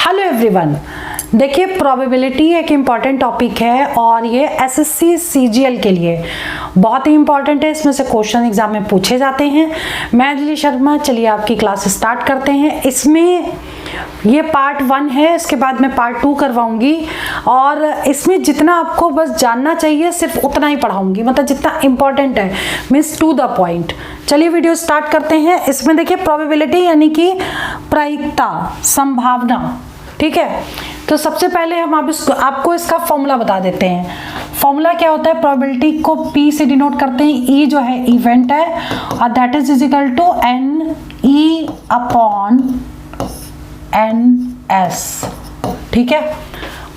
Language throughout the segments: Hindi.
हेलो एवरीवन, देखिए प्रोबेबिलिटी एक इम्पॉर्टेंट टॉपिक है और ये एसएससी सीजीएल के लिए बहुत ही इम्पॉर्टेंट है। इसमें से क्वेश्चन एग्जाम में पूछे जाते हैं। मैं अंजलि शर्मा, चलिए आपकी क्लास स्टार्ट करते हैं। इसमें ये पार्ट 1 है, इसके बाद मैं पार्ट 2 करवाऊंगी और इसमें जितना आपको बस जानना चाहिए सिर्फ उतना ही पढ़ाऊंगी, मतलब जितना इम्पॉर्टेंट है, मीन्स टू द पॉइंट। चलिए वीडियो स्टार्ट करते हैं। इसमें देखिए प्रोबेबिलिटी यानी कि प्रायिकता, संभावना, ठीक है। तो सबसे पहले हम आपको इसका फॉर्मूला बता देते हैं। फॉर्मूला क्या होता है? प्रोबेबिलिटी को P से डिनोट करते हैं। E जो है इवेंट है और that is equal to NE upon NS, ठीक है।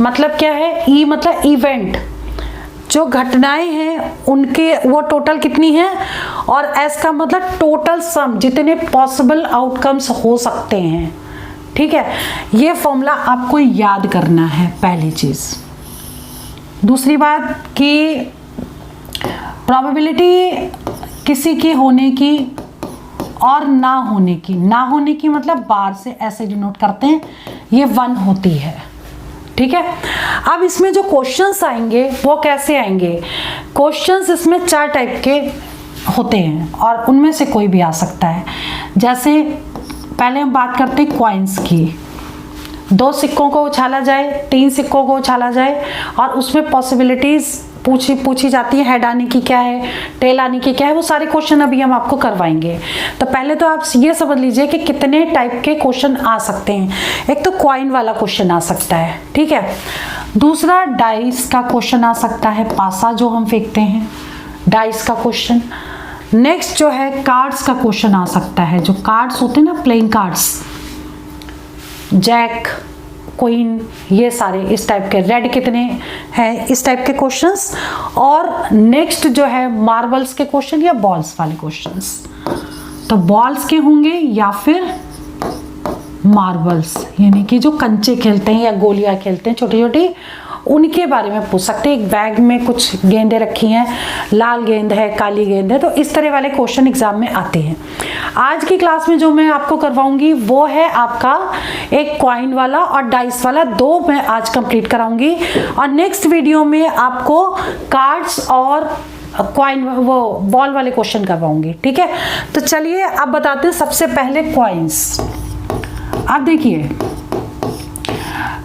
मतलब क्या है? E मतलब इवेंट, जो घटनाएं हैं उनके वो टोटल कितनी है, और S का मतलब टोटल सम, जितने पॉसिबल आउटकम्स हो सकते हैं, ठीक है। ये फॉर्मूला आपको याद करना है, पहली चीज। दूसरी बात कि प्रोबेबिलिटी किसी की होने की और ना होने की, ना होने की मतलब बार से ऐसे डिनोट करते हैं, ये 1 होती है, ठीक है। अब इसमें जो क्वेश्चंस आएंगे वो कैसे आएंगे? क्वेश्चंस इसमें 4 टाइप के होते हैं और उनमें से कोई भी आ सकता है। जैसे पहले हम बात करते हैं कॉइन्स की। 2 सिक्कों को उछाला जाए, 3 सिक्कों को उछाला जाए और उसमें पॉसिबिलिटीज पूछी जाती है। हेड आने की क्या है, टेल आने की क्या है, वो सारे क्वेश्चन अभी हम आपको करवाएंगे। तो पहले तो आप ये समझ लीजिए कि कितने टाइप के क्वेश्चन आ सकते हैं। एक तो कॉइन वाला क्वेश्चन आ सकता है, ठीक है। दूसरा डाइस का क्वेश्चन आ सकता है, पासा जो हम फेंकते हैं, डाइस का क्वेश्चन। नेक्स्ट जो है कार्ड्स का क्वेश्चन आ सकता है, जो कार्ड्स होते हैं ना, प्लेइंग कार्ड्स, जैक, क्वीन, ये सारे इस टाइप के। रेड कितने हैं, इस टाइप के क्वेश्चंस। और नेक्स्ट जो है मार्बल्स के क्वेश्चन या बॉल्स वाले क्वेश्चंस। तो बॉल्स के होंगे या फिर मार्बल्स, यानी कि जो कंचे खेलते हैं या गोलियां खेलते हैं छोटी छोटी, उनके बारे में पूछ सकते हैं। एक बैग में कुछ गेंदें रखी हैं, लाल गेंद है, काली गेंद है, तो इस तरह वाले क्वेश्चन एग्जाम में आते हैं। आज की क्लास में जो मैं आपको करवाऊंगी वो है आपका एक कॉइन वाला और डाइस वाला, 2 मैं आज कंप्लीट कराऊंगी। और नेक्स्ट वीडियो में आपको कार्ड्स और कॉइन, वो बॉल वाले क्वेश्चन करवाऊंगी, ठीक है। तो चलिए अब बताते हैं सबसे पहले कॉइन्स। अब देखिए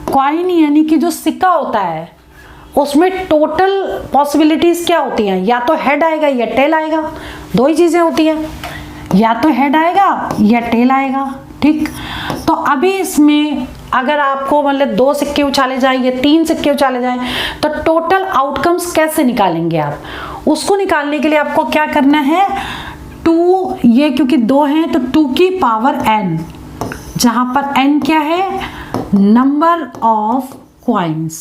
कॉइन यानी कि जो सिक्का होता है उसमें टोटल पॉसिबिलिटीज क्या होती हैं? या तो हेड आएगा या टेल आएगा, 2 ही चीजें होती हैं, या तो हेड आएगा या टेल आएगा, ठीक। तो अभी इसमें अगर आपको मतलब 2 सिक्के उछाले जाए या 3 सिक्के उछाले जाए तो टोटल आउटकम्स कैसे निकालेंगे आप? उसको निकालने के लिए आपको क्या करना है? 2, ये क्योंकि 2 हैं तो 2 की पावर n, जहां पर n क्या है? नंबर ऑफ कॉइन्स,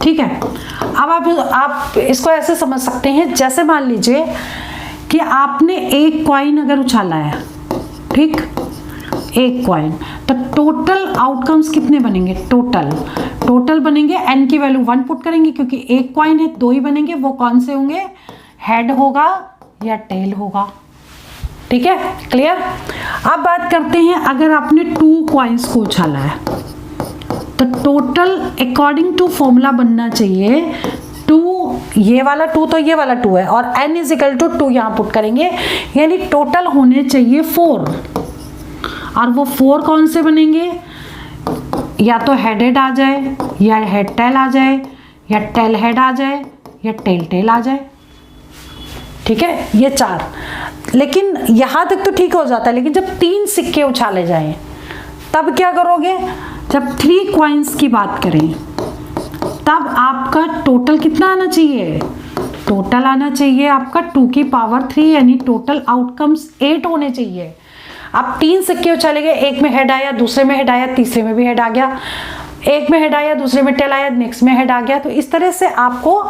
ठीक है। अब आप इसको ऐसे समझ सकते हैं, जैसे मान लीजिए कि आपने एक कॉइन अगर उछाला है, ठीक, एक कॉइन, तो टोटल आउटकम्स कितने बनेंगे? टोटल बनेंगे, n की वैल्यू 1 पुट करेंगे क्योंकि एक कॉइन है, 2 ही बनेंगे। वो कौन से होंगे? हेड होगा या टेल होगा, ठीक है, क्लियर। अब बात करते हैं, अगर आपने 2 कॉइन्स को उछाला है तो टोटल अकॉर्डिंग टू फॉर्मूला बनना चाहिए 2, ये वाला 2 तो ये वाला 2 है और n इज इक्वल टू 2 यहाँ पुट करेंगे, यानी टोटल होने चाहिए 4। और वो 4 कौन से बनेंगे? या तो हेड आ जाए, या हेड टेल आ जाए, या टेल हेड आ जाए, या टेल टेल आ जाए, ठीक है। ये 4, लेकिन यहां तक तो ठीक हो जाता है। लेकिन जब 3 सिक्के उछाले जाएं तब क्या करोगे? जब 3 कॉइन्स की बात करें तब आपका टोटल कितना आना चाहिए? टोटल आना चाहिए आपका 2 की पावर 3, यानी टोटल आउटकम्स 8 होने चाहिए। अब 3 सिक्के उछाले गए, एक में हेड आया, दूसरे में हेड आया, तीसरे में भी हेड आ गया, एक में हेड आया, दूसरे में टेल आया, नेक्स्ट में हेड आ गया। तो इस तरह से आपको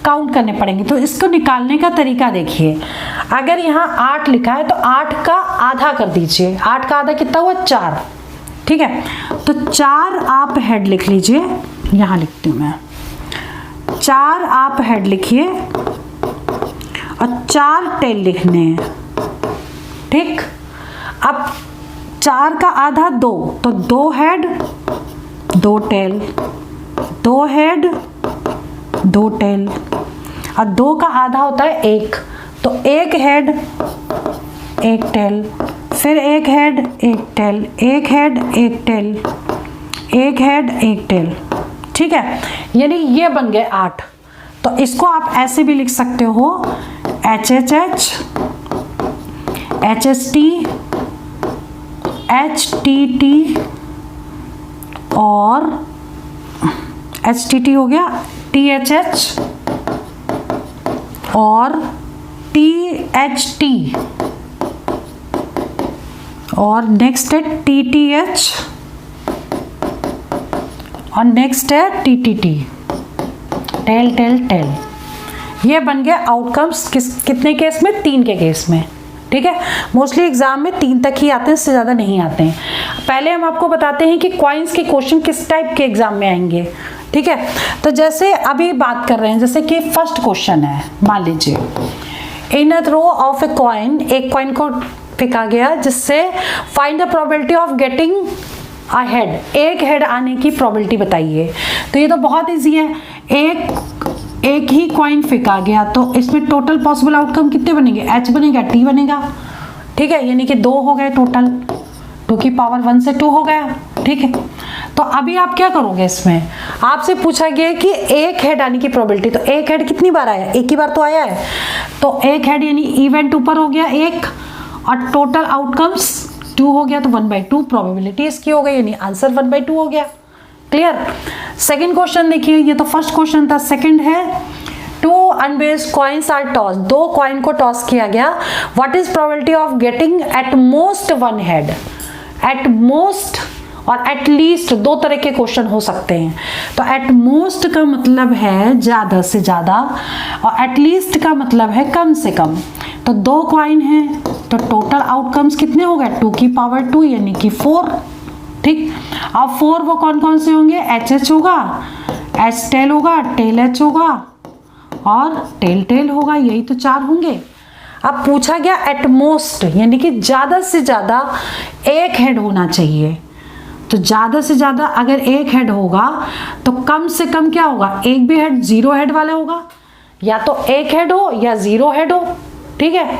काउंट करने पड़ेंगे। तो इसको निकालने का तरीका देखिए। अगर यहाँ 8 लिखा है तो 8 का आधा कर दीजिए। 8 का आधा कितना हुआ? 4, ठीक है। तो 4 आप हेड लिख लीजिए, यहाँ लिखती हूँ मैं, 4 आप हेड लिखिए और 4 टेल लिखने हैं, ठीक। अब 4 का आधा 2, तो 2 हेड दो टेल, दो हेड, दो टेल। और दो का आधा होता है एक, तो एक हेड एक टेल, फिर एक हेड एक टेल, एक हेड एक टेल, एक हेड एक टेल। ठीक है, यानी ये बन गए 8। तो इसको आप ऐसे भी लिख सकते हो, HHH, HST, HTT और HTT हो गया, THH और THT और नेक्स्ट है TTH और नेक्स्ट है TTT, टेल टेल टेल। ये बन गया आउटकम्स कितने केस में? 3 के केस में। ठीक है, मोस्टली एग्जाम में 3 तक ही आते हैं, इससे ज़्यादा नहीं आते हैं। पहले हम आपको बताते हैं कि कॉइन्स के क्वेश्चन किस टाइप के एग्जाम में आएंगे। ठीक है, तो जैसे अभी बात कर रहे हैं, जैसे कि फर्स्ट क्वेश्चन है, मान लीजिए इन अ थ्रो ऑफ ए कॉइन, एक कॉइन को फेंका गया जिससे find the probability of getting a head, एक हेड आने की प्रोबेबिलिटी बताइए। तो ये तो बहुत इजी है, एक ही कॉइन फेंका गया, तो इसमें टोटल पॉसिबल आउटकम कितने बनेंगे? H बनेगा, T बनेगा। ठीक है, यानी कि 2 हो गए टोटल, 2 की पावर 1 से 2 हो गया। ठीक है, तो अभी आप क्या करोगे? इसमें आपसे पूछा गया कि एक हेड आने की प्रोबेबिलिटी, तो एक हेड कितनी बार आया? एक ही बार तो आया है, तो एक हेड यानी इवेंट ऊपर हो गया एक, और टोटल आउटकम्स 2 हो गया, तो 1/2 प्रोबेबिलिटी इसकी हो गई, यानी आंसर 1/2 हो गया। क्लियर? सेकंड क्वेश्चन देखिए, ये तो फर्स्ट क्वेश्चन था, सेकंड है 2 unbiased coins are toss, 2 coin को टॉस किया गया, what is probability of getting at most 1 head? At most और एट लीस्ट 2 तरह के क्वेश्चन हो सकते हैं। तो एट मोस्ट का मतलब है ज्यादा से ज्यादा, और एट लीस्ट का मतलब है कम से कम। तो 2 कॉइन हैं, तो टोटल आउटकम्स कितने हो गए? 2 की पावर 2 यानी कि 4। ठीक, अब 4 वो कौन कौन से होंगे? HH होगा, H टेल होगा, टेल H होगा और टेल टेल होगा, यही तो 4 होंगे। अब पूछा गया एट मोस्ट, यानी कि ज्यादा से ज्यादा एक हेड होना चाहिए। तो ज्यादा से ज्यादा अगर एक हेड होगा तो कम से कम क्या होगा? एक भी हेड 0 हेड वाला होगा, या तो एक हेड हो या 0 हेड हो। ठीक है,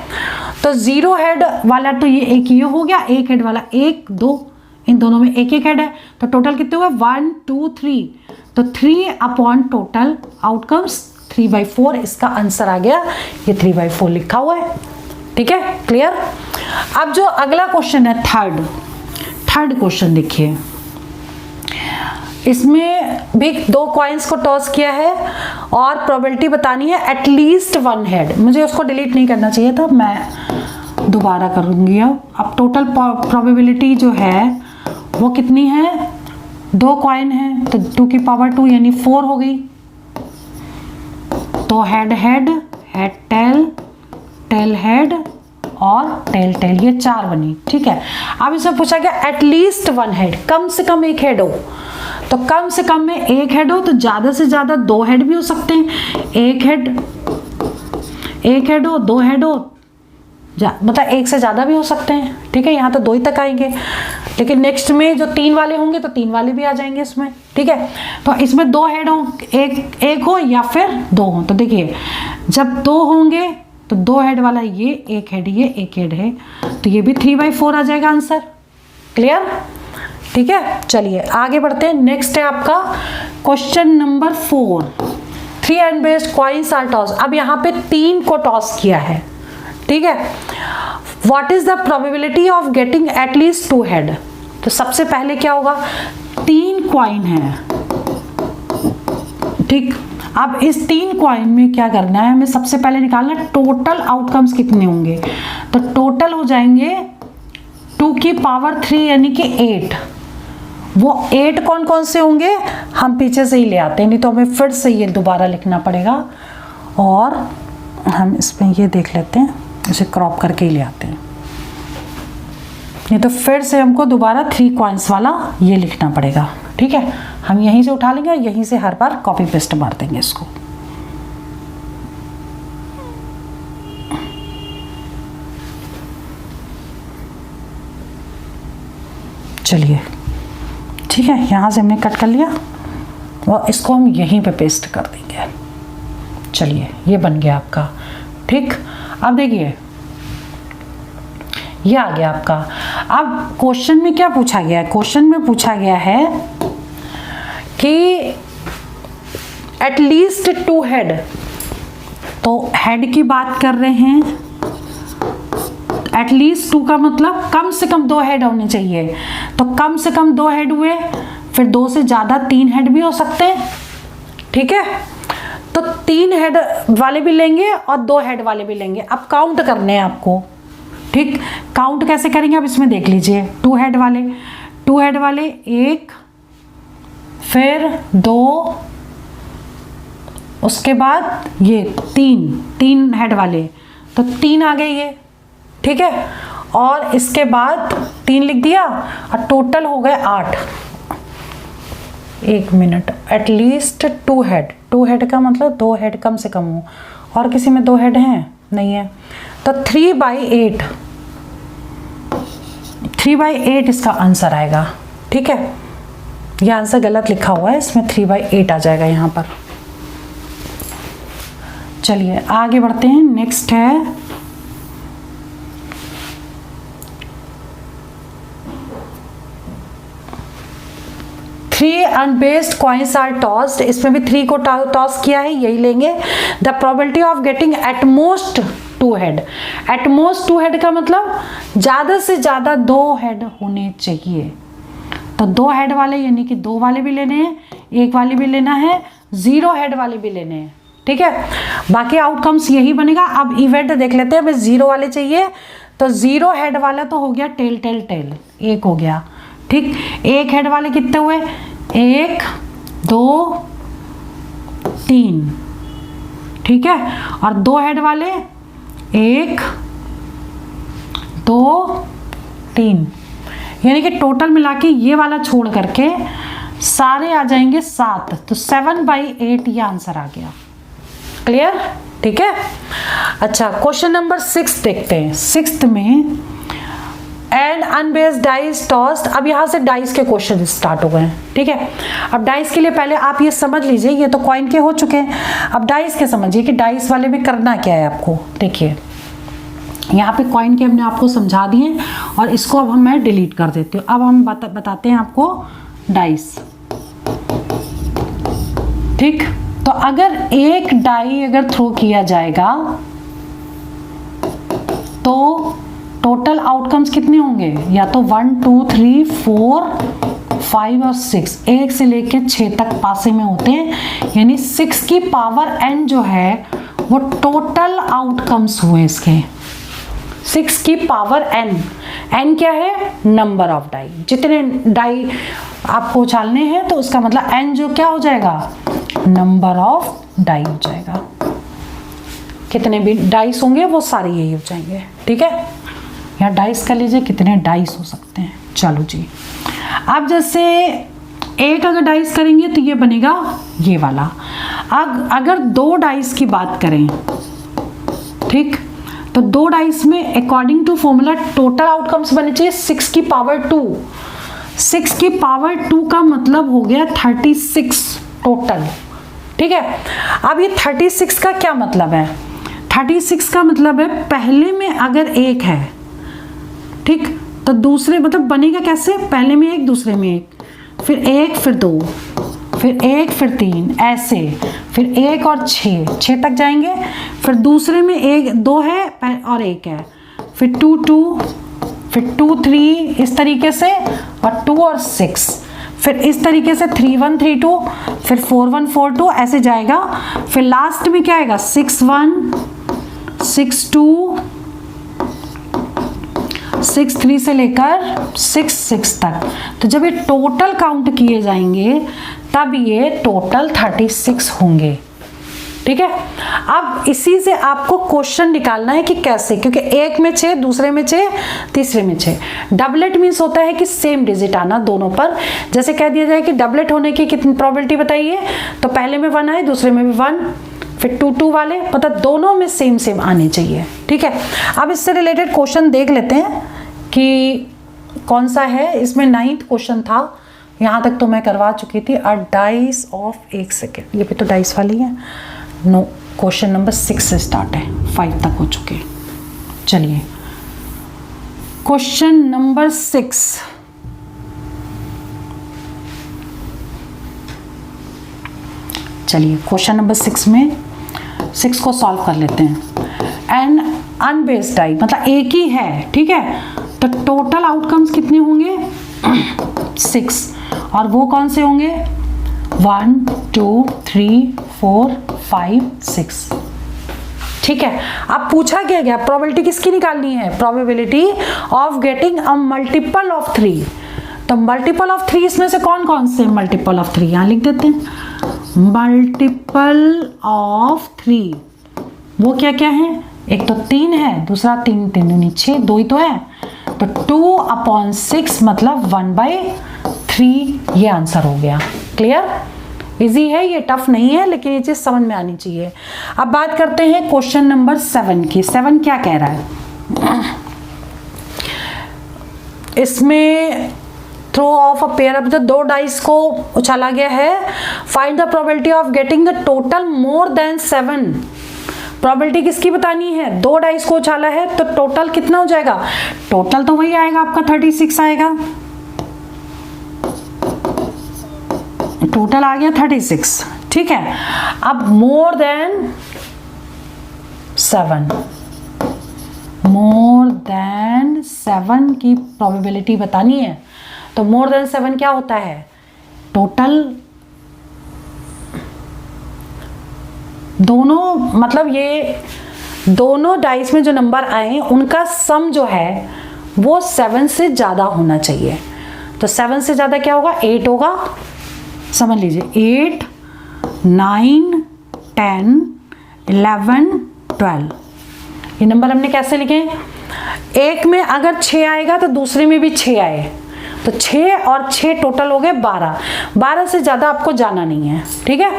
तो 0 हेड वाला तो ये एक ये हो गया, एक हेड वाला 1 2, इन दोनों में एक एक हेड है, तो टोटल कितने हुए? 1 2 3, तो 3 अपॉन टोटल आउटकम्स 3/4 इसका आंसर आ गया, ये 3/4 लिखा हुआ है। ठीक है, क्लियर? अब जो अगला क्वेश्चन है थर्ड क्वेश्चन देखिए, इसमें भी 2 कॉइन्स को टॉस किया है और प्रोबेबिलिटी बतानी है एटलीस्ट 1 हेड। मुझे उसको डिलीट नहीं करना चाहिए था, मैं दोबारा करूंगी। अब टोटल प्रोबेबिलिटी जो है वो कितनी है? 2 कॉइन है, तो 2 की पावर 2 यानी 4 हो गई। तो head head, head tail, tail head और टेल टेल, ये 4 बनी। ठीक है, अब इसमें पूछा गया एटलीस्ट 1 हेड, कम से कम एक हेड हो। तो कम से कम में एक हेड हो, तो ज्यादा से ज्यादा 2 हेड भी हो सकते हैं। एक हेड हो, 2 हेड हो, मतलब एक से ज्यादा भी हो सकते हैं। ठीक है, यहाँ तो 2 ही तक आएंगे, लेकिन नेक्स्ट में जो 3 वाले होंगे तो 3 वाले भी आ जाएंगे इसमें। ठीक है, तो इसमें 2 हेड हो, एक हो या फिर 2 हो। तो देखिए, जब 2 होंगे तो 2 हेड वाला ये एक हेड, ये एक हेड है, तो ये भी 3/4 आ जाएगा आंसर। क्लियर? ठीक है, चलिए आगे बढ़ते हैं। नेक्स्ट है आपका question number 4, 3 unbiased coins are toss. अब यहाँ पे 3 को टॉस किया है। ठीक है, what is the probability of getting at least 2 head? तो सबसे पहले क्या होगा? 3 कॉइन है। ठीक, अब इस 3 कॉइन में क्या करना है? हमें सबसे पहले निकालना टोटल आउटकम्स कितने होंगे। तो टोटल हो जाएंगे 2 की पावर 3 यानी कि 8। वो 8 कौन कौन से होंगे हम पीछे से ही ले आते हैं, नहीं तो हमें फिर से ये दोबारा लिखना पड़ेगा। और हम इसमें ये देख लेते हैं, इसे क्रॉप करके ही ले आते हैं, नहीं तो फिर से हमको दोबारा 3 कॉइन्स वाला ये लिखना पड़ेगा। ठीक है, हम यहीं से उठा लेंगे और यहीं से हर बार कॉपी पेस्ट मार देंगे इसको। चलिए ठीक है, यहाँ से हमने कट कर लिया और इसको हम यहीं पे पेस्ट कर देंगे। चलिए, ये बन गया आपका। ठीक, अब देखिए ये आ गया आपका। अब क्वेश्चन में क्या पूछा गया है? क्वेश्चन में पूछा गया है कि एटलीस्ट 2 हेड, तो हेड की बात कर रहे हैं। एटलीस्ट 2 का मतलब कम से कम 2 हेड होने चाहिए, तो कम से कम 2 हेड हुए, फिर 2 से ज़्यादा 3 हेड भी हो सकते हैं। ठीक है, तो 3 हेड वाले भी लेंगे और 2 हेड वाले भी लेंगे। अब काउंट करने हैं आपको। ठीक, काउंट कैसे करेंगे अब इसमें देख लीजिए। 2 हेड वाले 1, फिर 2, उसके बाद ये 3 हेड वाले, तो 3 आ गए ये। ठीक है, और इसके बाद 3 लिख दिया और टोटल हो गए 8। 1 मिनट, एटलीस्ट 2 हेड। 2 हेड का मतलब 2 हेड कम से कम हो, और किसी में 2 हेड हैं? नहीं है, तो 3/8 इसका आंसर आएगा। ठीक है, ये आंसर गलत लिखा हुआ है, इसमें 3/8 आ जाएगा यहाँ पर। चलिए आगे बढ़ते हैं। नेक्स्ट है three unbiased coins are tossed. इसमें भी 3 को टॉस किया है, यही लेंगे। The probability of getting at most 2 head. At most 2 head का मतलब ज़्यादा से ज़्यादा 2 हेड होने चाहिए। तो 2 हेड वाले यानी कि 2 वाले भी लेने हैं, 1 वाले भी लेना है, 0 हेड वाले भी लेने हैं। ठीक है, बाकी आउटकम्स यही बनेगा। अब इवेंट देख लेते हैं। हमें 0 वाले चाहिए, तो 0 हेड वाला तो हो गया टेल, 1 हो गया। ठीक, 1 हेड वाले कितने हुए? 1, 2, 3। ठीक है, और 2 हेड वाले 1, 2, 3, यानी कि टोटल मिला के ये वाला छोड़ करके सारे आ जाएंगे 7, तो 7/8 ये आंसर आ गया। क्लियर? ठीक है। अच्छा, क्वेश्चन नंबर 6 देखते हैं। 6th में एंड अनबेस्ड डाइस टॉस्ड। अब यहाँ से डाइस के क्वेश्चन स्टार्ट हो गए हैं। ठीक है, अब डाइस के लिए पहले आप ये समझ लीजिए, ये तो कॉइन के हो चुके हैं। अब डाइस के समझिए कि डाइस वाले में करना क्या है आपको। देखिए यहाँ पे कॉइन के हमने आपको समझा दिए और इसको अब मैं डिलीट कर देती हूँ। अब हम बताते हैं आपको डाइस। ठीक, तो अगर एक डाई अगर थ्रो किया जाएगा तो टोटल आउटकम्स कितने होंगे? या तो 1, 2, 3, 4, 5 और 6, 1 से लेके 6 तक पासे में होते हैं। यानी 6 की पावर n जो है वो टोटल आउटकम्स हुए इसके। 6 की पावर n क्या है? Number of die. जितने डाई आपको उछालने हैं तो उसका मतलब n जो क्या हो जाएगा? नंबर ऑफ डाई हो जाएगा। कितने भी डाइस होंगे वो सारे यही हो जाएंगे। ठीक है, यहाँ डाइस कर लीजिए, कितने डाइस हो सकते हैं। चलो जी, अब जैसे एक अगर डाइस करेंगे तो ये बनेगा ये वाला। अगर 2 डाइस की बात करें, ठीक, तो 2 डाइस में according to formula total outcomes बने चाहिए 6 की पावर 2। 6 की पावर 2 का मतलब हो गया 36 टोटल। ठीक है, अब ये 36 का क्या मतलब है? 36 का मतलब है पहले में अगर 1 है, ठीक, तो दूसरे मतलब बनेगा कैसे? पहले में 1, दूसरे में 1, फिर 1, फिर 2, फिर 1, फिर 3, ऐसे, फिर 1 और 6 तक जाएंगे। फिर दूसरे में 1, 2 है और 1 है, फिर 2, 2, फिर 2, 3, इस तरीके से, और 2 और 6, फिर इस तरीके से 3, 1, 3, 2, फिर 4, 1, 4, 2, ऐसे जाएगा। फिर लास्ट में क्या आएगा? 6, 1, 6, 2, 6, 3 से लेकर 6, 6 तक। तो जब ये टोटल काउंट किए जाएंगे तब ये टोटल 36 होंगे। ठीक है, अब इसी से आपको क्वेश्चन निकालना है कि कैसे, क्योंकि एक में 6, दूसरे में 6, तीसरे में 6। डबलेट मीन्स होता है कि सेम डिजिट आना दोनों पर। जैसे कह दिया जाए कि डबलेट होने की कितनी प्रोबेबिलिटी बताइए, तो पहले में 1 आए, दूसरे में भी 1, फिर 2, 2 वाले, मतलब दोनों में सेम सेम आने चाहिए। ठीक है, अब इससे रिलेटेड क्वेश्चन देख लेते हैं कि कौन सा है। इसमें 9th क्वेश्चन था, यहाँ तक तो मैं करवा चुकी थी। अ डाइस ऑफ 1 सेकेंड, ये भी तो डाइस वाली है। नो, क्वेश्चन नंबर 6 से स्टार्ट है, 5 तक हो चुके। चलिए क्वेश्चन नंबर 6, चलिए क्वेश्चन नंबर 6 में 6 को सॉल्व कर लेते हैं। एन अनबेस्ड डाई मतलब एक ही है, ठीक है, तो टोटल आउटकम्स कितने होंगे 6, और वो कौन से होंगे 1 2 3 4 5 6, ठीक है। अब पूछा क्या गया, प्रोबेबिलिटी किसकी निकालनी है, probability of getting a multiple of 3। तो मल्टीपल ऑफ 3 इसमें से कौन कौन से मल्टीपल ऑफ 3 यहां लिख देते हैं। मल्टीपल ऑफ 3 वो क्या क्या है, एक तो 3 है, दूसरा 3 3 दूनी 6, 2 ही तो है, तो 2/6 मतलब 1/3 ये आंसर हो गया। क्लियर, इजी है ये, टफ नहीं है, लेकिन ये चीज समझ में आनी चाहिए। अब बात करते हैं क्वेश्चन नंबर 7 की। 7 क्या कह रहा है, इसमें throw of a pair of the 2 dice को उछाला गया है। Find the probability of getting the total more than 7। Probability किसकी बतानी है, 2 डाइस को उछाला है तो टोटल कितना हो जाएगा, टोटल तो वही आएगा आपका 36 आएगा, टोटल आ गया 36, ठीक है। अब मोर देन 7, मोर देन 7 की प्रोबेबिलिटी बतानी है। तो मोर देन 7 क्या होता है, टोटल दोनों मतलब ये दोनों डाइस में जो नंबर आए उनका सम जो है वो 7 से ज़्यादा होना चाहिए। तो 7 से ज़्यादा क्या होगा, 8 होगा, समझ लीजिए 8 9 10 11 12। ये नंबर हमने कैसे लिखे, एक में अगर 6 आएगा तो दूसरे में भी 6 आए, तो 6 और 6 टोटल हो गए 12। 12 से ज़्यादा आपको जाना नहीं है, ठीक है।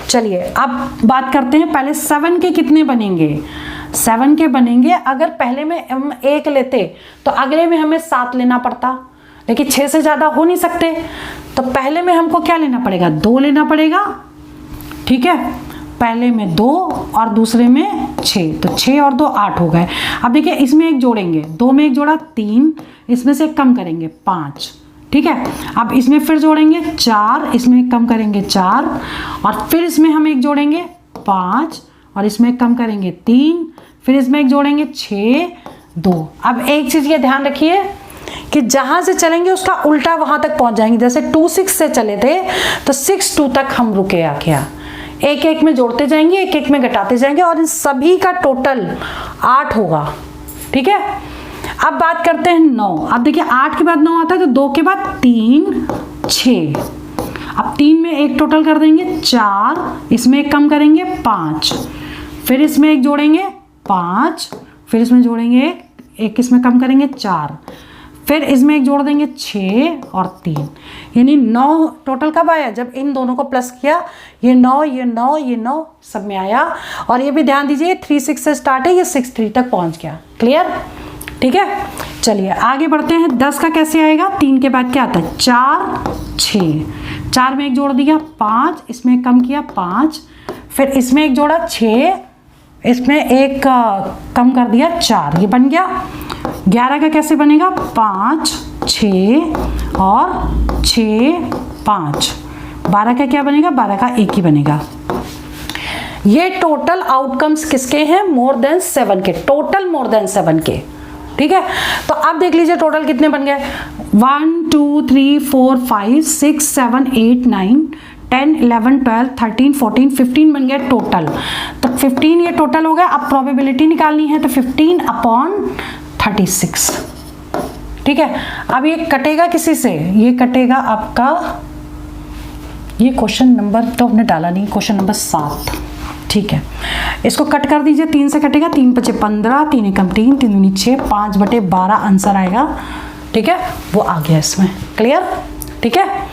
चलिए अब बात करते हैं, पहले 7 के कितने बनेंगे, 7 के बनेंगे, अगर पहले में हम 1 लेते तो अगले में हमें 7 लेना पड़ता, लेकिन 6 से ज़्यादा हो नहीं सकते, तो पहले में हमको क्या लेना पड़ेगा, 2 लेना पड़ेगा, ठीक है। पहले में 2 और दूसरे में 6, तो 6 और 2 8 हो गए। अब देखिए इसमें एक जोड़ेंगे, 2 में एक जोड़ा 3, इसमें से एक कम करेंगे 5, ठीक है। अब इसमें फिर जोड़ेंगे 4, इसमें एक कम करेंगे 4, और फिर इसमें हम एक जोड़ेंगे 5, और इसमें एक कम करेंगे 3, फिर इसमें एक जोड़ेंगे 6 2। अब एक चीज़ ये ध्यान रखिए कि जहां से चलेंगे उसका उल्टा वहां तक पहुंच जाएंगे। जैसे 2 6 से चले थे तो 6 2 तक हम रुके आके, एक एक में जोड़ते जाएंगे, एक एक में घटाते जाएंगे, और इन सभी का टोटल 8 होगा, ठीक है। अब बात करते हैं 9। अब देखिए 8 के बाद 9 आता है, तो 2 के बाद 3 6, अब 3 में एक टोटल कर देंगे 4, इसमें एक कम करेंगे 5, फिर इसमें एक जोड़ेंगे 5, फिर इसमें जोड़ेंगे एक इसमें कम करेंगे 4, फिर इसमें एक जोड़ देंगे 6 और 3, यानी 9 टोटल कब आया, जब इन दोनों को प्लस किया, ये 9 ये 9 ये 9 सब में आया। और ये भी ध्यान दीजिए 3 6 से स्टार्ट है, ये 6 3 तक पहुंच गया। क्लियर, ठीक है। चलिए आगे बढ़ते हैं। 10 का कैसे आएगा, 3 के बाद क्या आता है 4 6, 4 में एक जोड़ दिया 5, इसमें एक कम किया 5, फिर इसमें एक जोड़ा 6, इसमें एक कम कर दिया 4, ये बन गया। 11 का कैसे बनेगा, 5 6 और 6 5। 12 का क्या बनेगा, 12 का 1 ही बनेगा। ये टोटल आउटकम्स किसके हैं, मोर देन 7 के, टोटल मोर देन 7 के, ठीक है। तो अब देख लीजिए टोटल कितने बन गए, 1 2 3 4 5 6 7 8 9 10 11 12 13 14 15 बन गया टोटल। तो 15 ये टोटल हो गया। अब प्रोबेबिलिटी निकालनी है, तो 15/36, ठीक है। अब ये कटेगा किसी से, ये कटेगा आपका, ये क्वेश्चन नंबर तो हमने डाला नहीं, क्वेश्चन नंबर 7, ठीक है। इसको कट कर दीजिए, 3 से कटेगा, 3 5 15, 3 एकम 3 3 दूनी 6, 5/12 आंसर आएगा, ठीक है, वो आ गया इसमें। क्लियर, ठीक है।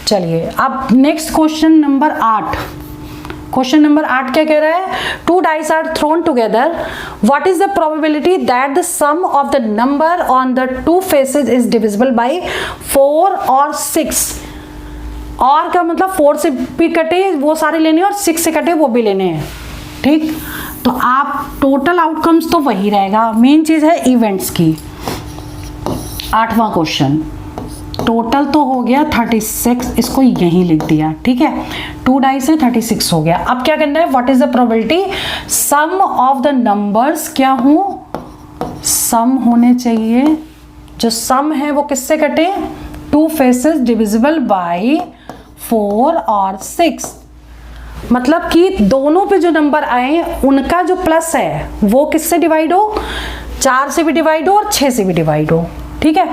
चलिए अब next question number 8। Question number 8 क्या कह रहा है, 2 dice are thrown together, what is the probability that the sum of the number on the 2 faces is divisible by 4 और 6। और का मतलब 4 से भी कटे वो सारे लेने हैं और 6 से कटे वो भी लेने हैं, ठीक। तो आप टोटल आउटकम्स तो वही रहेगा, मेन चीज है इवेंट्स की। 8वां क्वेश्चन, टोटल तो हो गया 36, इसको यहीं लिख दिया, ठीक है। 2 डाई से 36 हो गया। अब क्या करना है, what is the probability sum of the numbers, क्या हो, सम होने चाहिए। जो सम है वो किससे कटे, 2 फेसेस डिविजिबल बाय 4 और 6, मतलब कि दोनों पे जो नंबर आए उनका जो प्लस है वो किससे डिवाइड हो, 4 से भी डिवाइड हो और 6 से भी डिवाइड हो, ठीक है।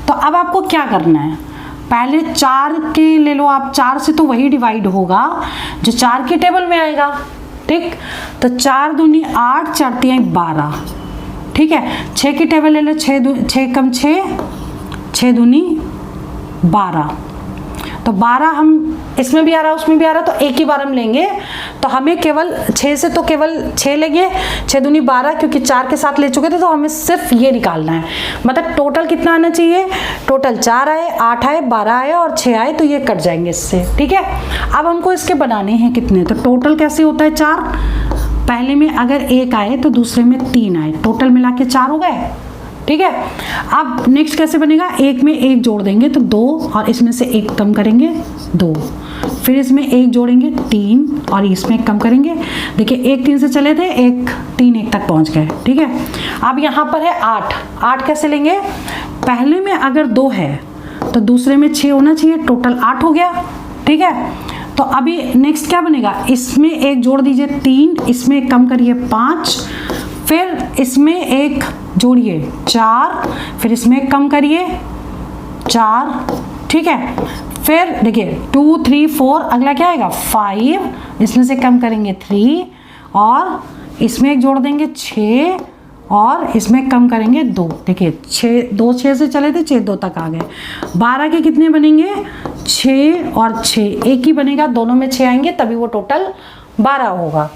तो अब आपको क्या करना है, पहले 4 के ले लो आप, 4 से तो वही डिवाइड होगा जो 4 के टेबल में आएगा, ठीक। तो 4 दूनी 8, 4 तियां 12, ठीक है। 6 की टेबल ले लो, 6 कम 6, 6 दूनी 12, तो 12 हम इसमें भी आ रहा उसमें भी आ रहा, तो एक ही बार हम लेंगे। तो हमें केवल 6 से तो केवल 6 लेंगे, 6 दूनी 12, क्योंकि 4 के साथ ले चुके थे, तो हमें सिर्फ ये निकालना है। मतलब टोटल कितना आना चाहिए, टोटल 4 आए, 8 आए, 12 आए और 6 आए, तो ये कट जाएंगे इससे, ठीक है। अब हमको इसके बनाने हैं कितने, तो टोटल कैसे होता है 4, पहले में अगर 1 आए तो दूसरे में 3 आए, टोटल मिला के 4 हो गए, ठीक है। अब नेक्स्ट कैसे बनेगा, 1 में 1 जोड़ देंगे तो 2, और इसमें से 1 कम करेंगे 2, फिर इसमें 1 जोड़ेंगे 3 और इसमें 1 कम करेंगे। देखिए 1 3 से चले थे, 1 3 1 तक पहुंच गए, ठीक है। अब यहाँ पर है 8, 8 कैसे लेंगे, पहले में अगर 2 है तो दूसरे में 6 होना चाहिए, टोटल 8 हो गया, ठीक है। तो अभी नेक्स्ट क्या बनेगा, इसमें 1 जोड़ दीजिए 3, इसमें 1 कम करिए 5, फिर इसमें 1 जोड़िए 4, फिर इसमें 1 कम करिए 4, ठीक है। फिर देखिए 2 3 4, अगला क्या आएगा 5, इसमें से कम करेंगे 3, और इसमें 1 जोड़ देंगे 6, और इसमें कम करेंगे 2। देखिए 2 6 से चले थे, 6 2 तक आ गए। 12 के कितने बनेंगे, 6 और 6, एक ही बनेगा, दोनों में 6 आएंगे तभी वो टोटल 12 होगा।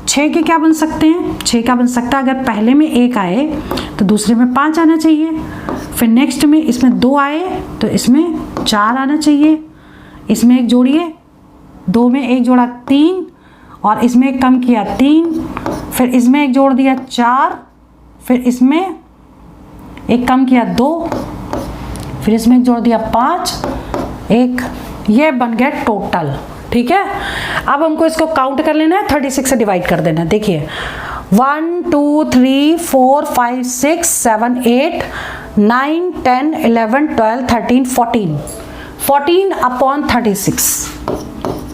6 के क्या बन सकते हैं, 6 का बन सकता है अगर पहले में 1 आए तो दूसरे में 5 आना चाहिए, फिर नेक्स्ट में इसमें 2 आए तो इसमें 4 आना चाहिए, इसमें 1 जोड़िए, 2 में 1 जोड़ा 3, और इसमें 1 कम किया 3, फिर इसमें 1 जोड़ दिया 4, फिर इसमें 1 कम किया 2, फिर इसमें 1 जोड़ दिया 5, 1, ये बन गया टोटल, ठीक है। अब हमको इसको काउंट कर लेना है, 36 से डिवाइड कर देना है। देखिए 1 2 3 4 5 6 7 8 9 10 11 12 13 14 14 अपॉन 36,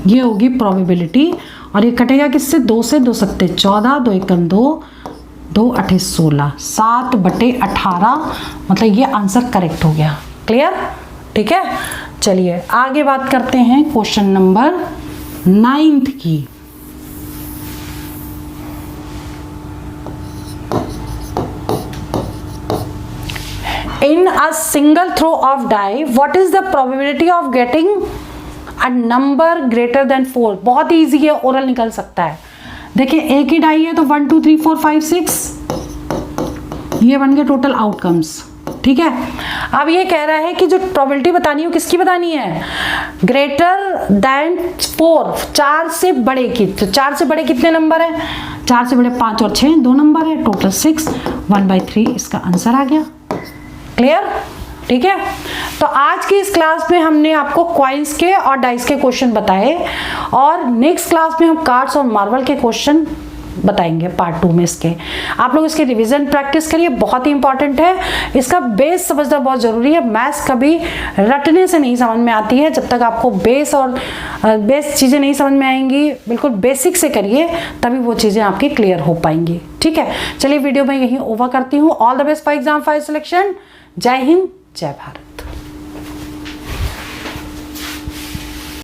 ये होगी प्रोबेबिलिटी। और ये कटेगा किससे, 2 से, 2 सत्ते 14, 2 एकम 2, 2 8 16, 7/18, मतलब ये आंसर करेक्ट हो गया। क्लियर, ठीक है। चलिए आगे बात करते हैं क्वेश्चन नंबर 9 की। In a single throw of die, what is the probability of getting a number greater than 4? बहुत इजी है, ओरल निकल सकता है। देखिए एक ही डाई है तो 1 2 3 4 5 6, ये बन गए टोटल आउटकम्स, ठीक है। अब ये कह रहा है कि जो प्रोबेबिलिटी बतानी है किसकी बतानी है, ग्रेटर देन 4, 4 से बड़े की। तो 4 से बड़े कितने नंबर है, 4 से बड़े 5 और 6, 2 नंबर है, टोटल 6, 1/3 इसका आंसर आ गया। क्लियर, ठीक है। तो आज की इस क्लास में हमने आपको कॉइन्स के और डाइस के क्वेश्चन बताए, और नेक्स्ट क्लास में हम कार्ड्स और मार्बल के क्वेश्चन बताएंगे पार्ट 2 में इसके। आप लोग इसके रिवीजन प्रैक्टिस करिए, बहुत ही इंपॉर्टेंट है। इसका बेस समझना बहुत जरूरी है। मैथ्स कभी रटने से नहीं समझ में आती है, जब तक आपको बेस और बेस चीज़ें नहीं समझ में आएंगी, बिल्कुल बेसिक से करिए तभी वो चीज़ें आपकी क्लियर हो पाएंगी, ठीक है। चलिए वीडियो में यहीं ओवर करती हूँ। All the best for exam 5 selection. जय हिंद, जय भारत।